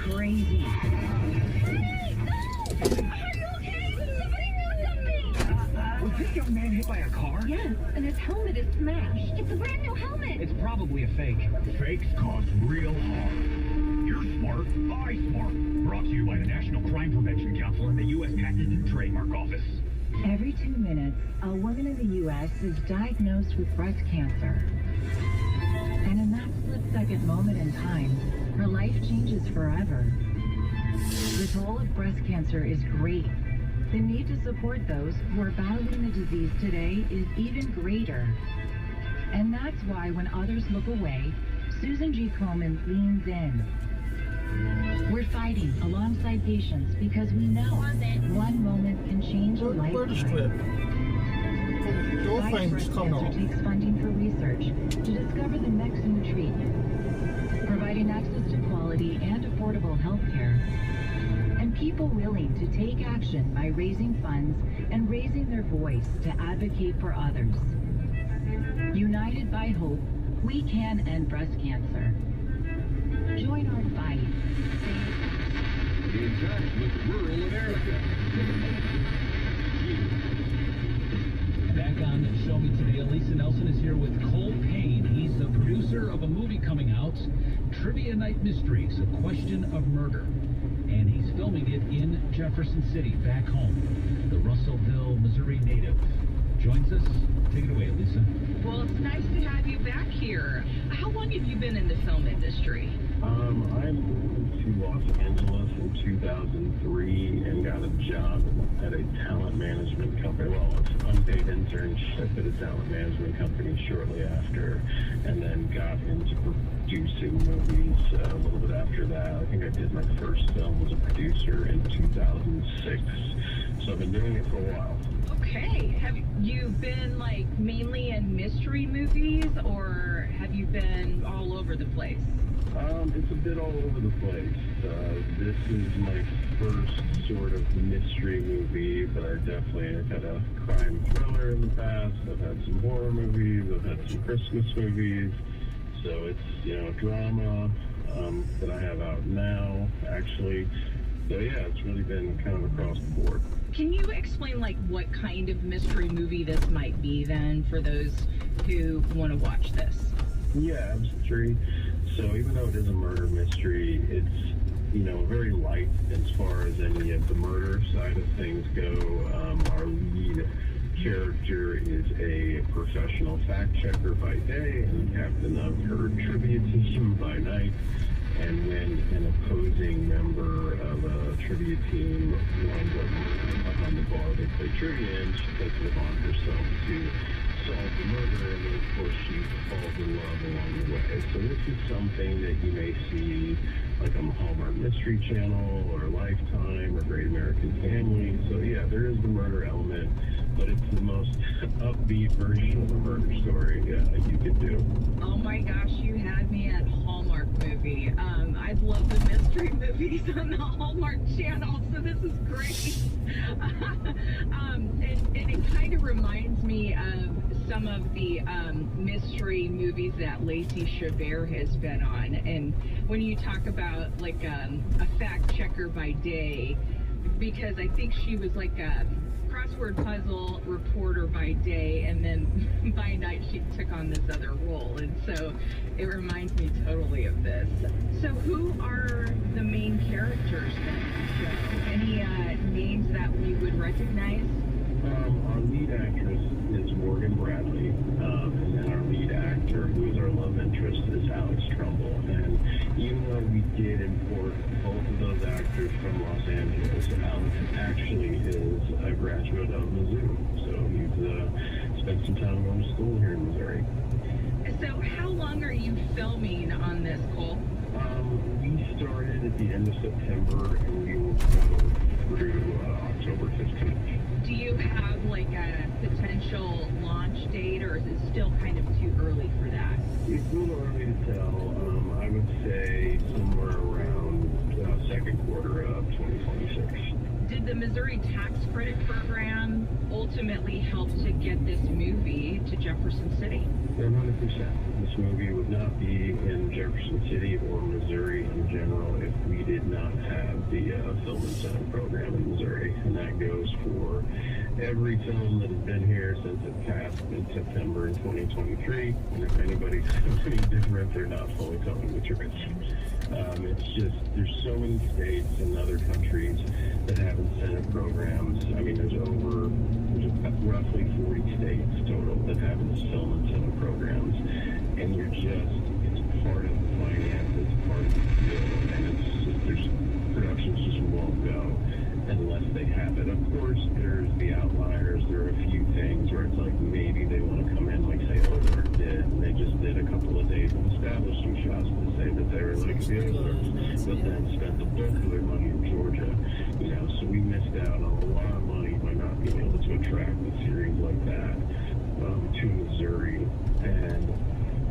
crazy. Hey, no! Are you okay? Somebody do something! Was this young man hit by a car? Yes, and his helmet is smashed. It's a brand new helmet. It's probably a fake. Fakes cause real harm. You're smart, I smart. Brought to you by the National Crime Prevention Council and the U.S. Patent and Trademark Office. Every 2 minutes, a woman in the U.S. is diagnosed with breast cancer. And in that split-second moment in time, her life changes forever. The toll of breast cancer is great. The need to support those who are battling the disease today is even greater. And that's why when others look away, Susan G. Komen leans in. We're fighting alongside patients because we know one moment can change a lifetime. Fight Breast Cancer takes funding for research to discover the next new treatment, providing access to quality and affordable health care, and people willing to take action by raising funds and raising their voice to advocate for others. United by hope, we can end breast cancer. Join our fight. In touch with rural America. Back on Show Me Today, Elisa Nelson is here with Cole Payne. He's the producer of a movie coming out, Trivia Night Mysteries, A Question of Murder. And he's filming it in Jefferson City, back home. The Russellville, Missouri native joins us. Take it away, Elisa. Well, it's nice to have you back here. How long have you been in the film industry? I moved to Los Angeles in 2003 and got a job at a talent management company. Well, it's an unpaid internship at a talent management company shortly after, and then got into producing movies a little bit after that. I think I did my first film as a producer in 2006. So I've been doing it for a while. Okay. Have you been like mainly in mystery movies, or have you been all over the place? It's a bit all over the place. This is my first sort of mystery movie, but I definitely have had a crime thriller in the past. I've had some horror movies. I've had some Christmas movies. So it's, drama that I have out now, actually. So yeah, it's really been kind of across the board. Can you explain like what kind of mystery movie this might be then for those who want to watch this? Yeah, mystery. So even though it is a murder mystery, it's, very light as far as any of the murder side of things go. Our lead character is a professional fact checker by day and captain of her trivia team by night. And when an opposing member of a trivia team winds up behind the bar they play trivia in, she takes it upon herself to solve the murder, and then of course she falls in love along the way. So this is something that you may see like on the Hallmark Mystery Channel or Lifetime or Great American Family. So yeah, there is the murder element, but it's the most upbeat version of a murder story you could do. Oh my gosh, you had me at Hallmark movie. I love the mystery movies on the Hallmark Channel, so this is great. And it kind of reminds me of some of the mystery movies that Lacey Chabert has been on. And when you talk about like a fact checker by day, because I think she was like a crossword puzzle reporter by day, and then by night she took on this other role, and so it reminds me totally of this. So who are the main characters then? Any names that we would recognize? Our lead actress is Morgan Bradley, and then our lead actor, who is our love interest, is Alex Trumbull. And even though we did import both of those actors from Los Angeles, Alex actually is a graduate of Mizzou, so he's spent some time going to school here in Missouri. So how long are you filming on this, Cole? We started at the end of September, and we will go through October 15th. Do you have like a potential launch date, or is it still kind of too early for that? It's a little early to tell. I would say somewhere around second quarter of 2026. Did the Missouri tax credit program ultimately helped to get this movie to Jefferson City? 100%. This movie would not be in Jefferson City or Missouri in general if we did not have the film incentive program in Missouri. And that goes for every film that has been here since it passed in September in 2023. And if anybody's any different, they're not fully telling the truth. It's just, there's so many states and other countries that have incentive programs. I mean, there's roughly 40 states total that have film incentive programs. And it's part of the finance, it's part of the deal, and productions just won't go unless they have it. Of course, there's the outliers. There are a few things where it's like maybe they want to come in, like say Ozark did, and they just did a couple of days of establishing shots to say that they were like the Ozarks, but then spent the bulk of their money in Georgia. So we missed out on a lot of money by not being able to attract a series like that to Missouri, and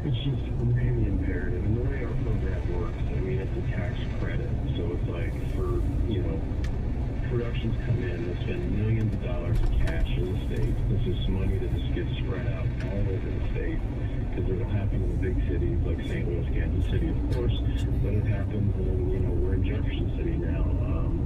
it's just really imperative. And the way our program works, I mean, it's a tax credit, so it's like for productions come in, they spend millions of dollars of cash in the state. This is money that just gets spread out all over the state, because it'll happen in the big cities like St. Louis, Kansas City, of course, but it happens in, we're in Jefferson City now.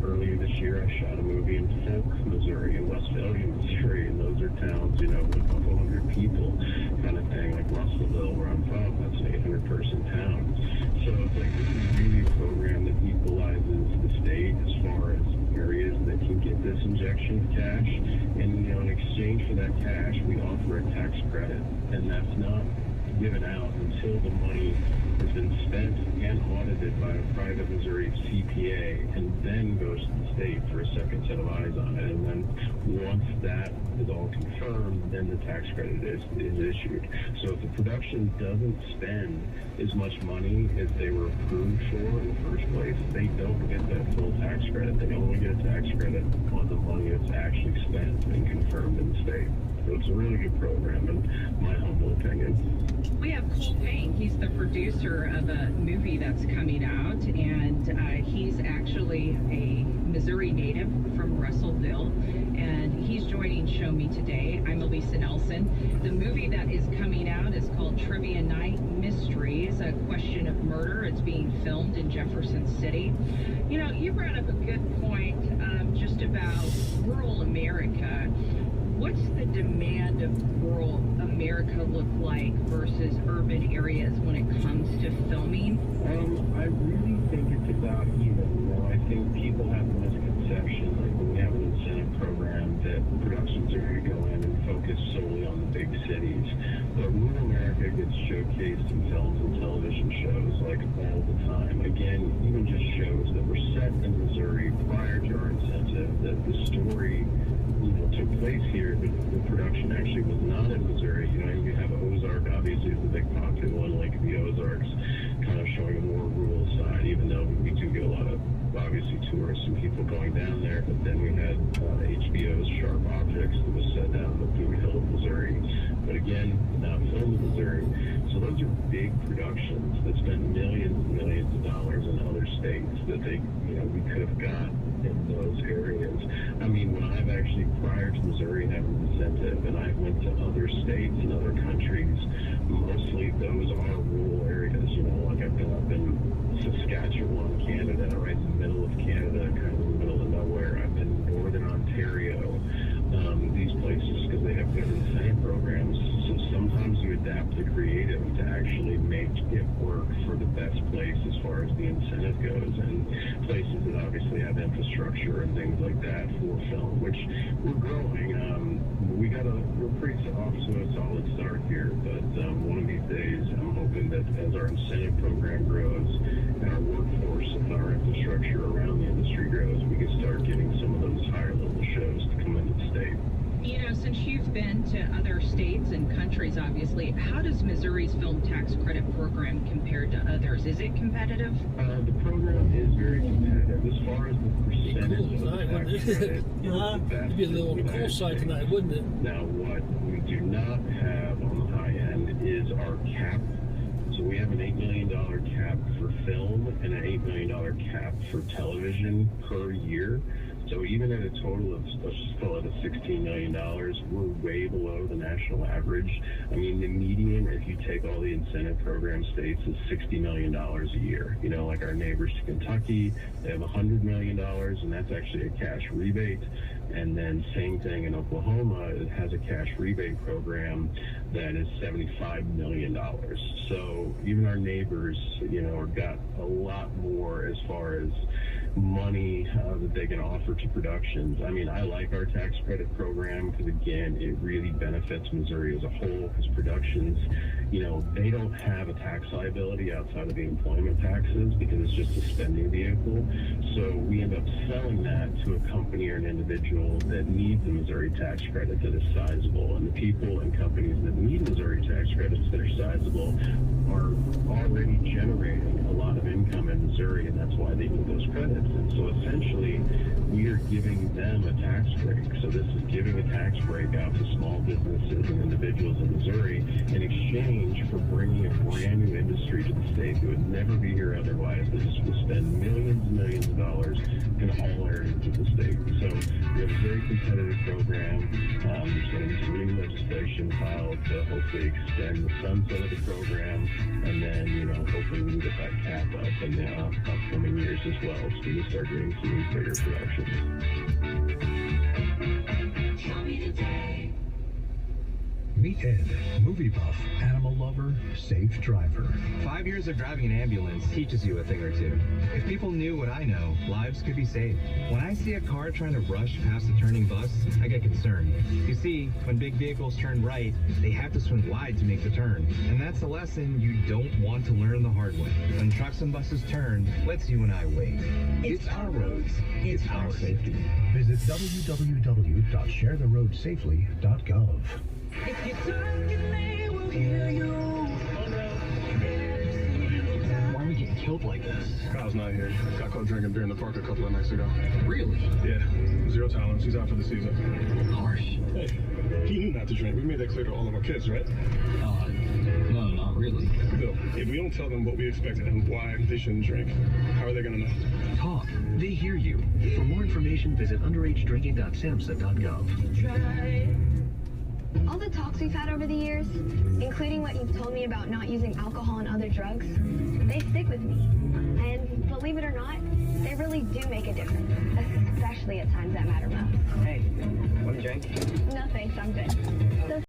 Earlier this year, I shot a movie in Polk, Missouri, and Westphalia, Missouri, and those are towns, with a couple hundred people kind of thing, like Russellville, where I'm from. That's an 800-person town. So it's like, this is really a program that equalizes the state as far as areas that can get this injection of cash, and in exchange for that cash, we offer a tax credit, and that's not given out until the money has been spent and audited by a private Missouri CPA, and then goes to the state for a second set of eyes on it. And then once that is all confirmed, then the tax credit is issued. So if the production doesn't spend as much money as they were approved for in the first place, they don't get that full tax credit. They only get a tax credit on the money that's actually spent and confirmed in the state. So it's a really good program, in my humble opinion. We have Cole Payne. He's the producer of a movie that's coming out, and he's actually a Missouri native from Russellville, and he's joining Show Me today. I'm Elisa Nelson. The movie that is coming out is called Trivia Night Mysteries, A Question of Murder. It's being filmed in Jefferson City. You brought up a good point just about rural America. What's the demand of rural America look like versus urban areas when it comes to filming? I really think it's about even. I think people have the misconception, like when we have an incentive program, that productions are going to go in and focus solely on the big cities. But rural America gets showcased in films and television shows like all the time. Again, even just shows that were set in Missouri prior to our incentive, that the story took place here, but the production actually was not in Missouri. You have Ozark, obviously, is the big popular one, like the Ozarks, kind of showing a more rural side, even though we do get a lot of, obviously, tourists and people going down there. But then we had HBO's Sharp Objects that was set down in the Blue Hill of Missouri. But again, not filmed in Missouri. So those are big productions that spend millions and millions of dollars in other states that we could have got in those areas. I mean, when I've actually, prior to Missouri having an incentive, and I went to other states and other countries, mostly those are rural areas. Like I've been up in Saskatchewan, Canada, right in the middle of Canada, kind of in the middle of nowhere. I've been in northern Ontario, these places, because they have good incentive programs. So sometimes you adapt the creative to actually make it work for the best place as far as the incentive goes, and places that obviously have infrastructure and things like that for film, which we're growing. We're pretty off to a solid start here, but one of these days I'm hoping that as our incentive program grows and our workforce and our infrastructure around the industry grows, we can start getting some of those higher level shows to come into the state. Since you've been to other states and countries, obviously, how does Missouri's film tax credit program compare to others? Is it competitive? The program is very competitive. As far as the percentage of the tax credit, it'd be a little on the cool side tonight, wouldn't it? Now, what we do not have on the high end is our cap. So we have an $8 million cap for film and an $8 million cap for television per year. So even at a total of, let's just call it a $16 million, we're way below the national average. I mean, the median, if you take all the incentive program states, is $60 million a year. You know, like our neighbors to Kentucky, they have $100 million, and that's actually a cash rebate. And then same thing in Oklahoma, it has a cash rebate program that is $75 million. So even our neighbors, you know, have got a lot more as far as money that they can offer to productions. I mean, I like our tax credit program because, again, it really benefits Missouri as a whole because productions, you know, they don't have a tax liability outside of the employment taxes because it's just a spending vehicle. So we end up selling that to a company or an individual that needs a Missouri tax credit that is sizable. And the people and companies that need Missouri tax credits that are sizable are already generating a lot of income in Missouri, and that's why they need those credits. And so essentially, we are giving them a tax break. So this is giving a tax break out to small businesses and individuals in Missouri in exchange for bringing a brand new industry to the state that would never be here otherwise. They just will spend millions and millions of dollars in all areas of the state. So we have a very competitive program. There's going to be some new legislation filed to hopefully extend the sunset of the program, and then, you know, hopefully we can get that cap up in the upcoming years as well, so we can start getting some of these bigger productions. Meet Ed, movie buff, animal lover, safe driver. 5 years of driving an ambulance teaches you a thing or two. If people knew what I know, lives could be saved. When I see a car trying to rush past a turning bus, I get concerned. You see, when big vehicles turn right, they have to swing wide to make the turn. And that's a lesson you don't want to learn the hard way. When trucks and buses turn, let's you and I wait. It's our roads. It's our safety. Visit www.sharetheroadsafely.gov. If you talk, they will hear you. Why are we getting killed like this? Kyle's not here. Got caught drinking beer in the park a couple of nights ago. Really? Yeah, 0 tolerance. He's out for the season. Harsh. Hey, he knew not to drink. We made that clear to all of our kids, right? No, not really. Bill, if we don't tell them what we expect and why they shouldn't drink, how are they going to know? Talk. They hear you. For more information, visit underagedrinking.samhsa.gov. All the talks we've had over the years, including what you've told me about not using alcohol and other drugs, they stick with me. And believe it or not, they really do make a difference, especially at times that matter most. Hey, want to drink? No thanks, I'm good. So